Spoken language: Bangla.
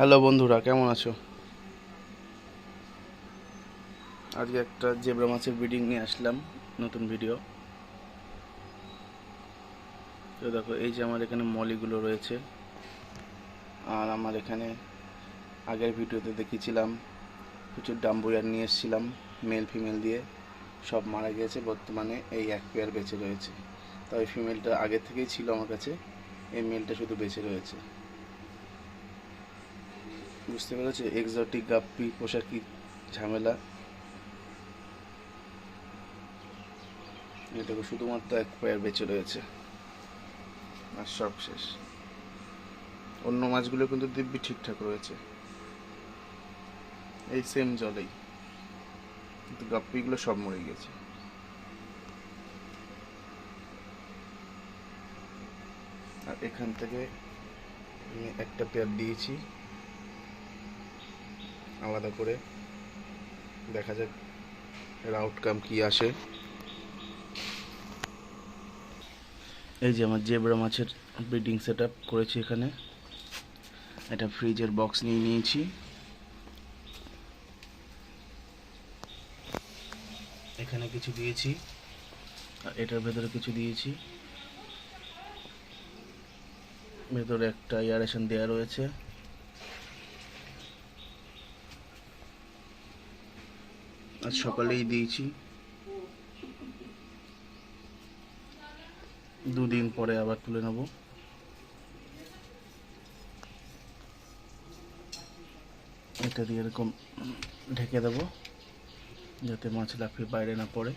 হ্যালো বন্ধুরা, কেমন আছো? আজকে একটা জেব্রা মাছের ব্রিডিং নিয়ে আসলাম, নতুন ভিডিও। তো দেখো, এই যে আমার এখানে মলিগুলো রয়েছে, আর আমার এখানে আগের ভিডিওতে দেখিয়েছিলাম প্রচুর ডাম্বুয়ার নিয়ে এসেছিলাম, মেল ফিমেল দিয়ে। সব মারা গিয়েছে, বর্তমানে এই এক পেয়ার বেঁচে রয়েছে। তবে ফিমেলটা আগে থেকেই ছিল আমার কাছে, এই মেলটা শুধু বেঁচে রয়েছে। বুঝতে পেরেছো এক্সোটিক গাপ্পি পোষা কি ঝামেলা। এটাকে শুধুমাত্র এক পেয়ার বেঁচে রয়েছে, আর সব শেষ। অন্য মাছগুলো কিন্তু দিব্যি ঠিকঠাক রয়েছে, এই সেম জলেই, কিন্তু গাপ্পিগুলো সব মরে গেছে। আর এখান থেকে আমি একটা পেয়ার দিয়েছি আলাদা করে, দেখা যাক এর আউটকাম কি আসে। এই যে আমার জেব্রা মাছের ব্রিডিং সেট আপ করেছি এখানে। একটা ফ্রিজের বক্স নিয়ে নিয়েছি, এখানে কিছু দিয়েছি, আর এটার ভেতরে কিছু দিয়েছি। ভেতরে একটা এয়ারেশন দেওয়া রয়েছে। আজ সকালেই দিয়েছি, দুদিন পরে আবার তুলে নেব। এটা দিয়ে এরকম ঢেকে দেবো, যাতে মাছ লাফিয়ে বাইরে না পড়ে।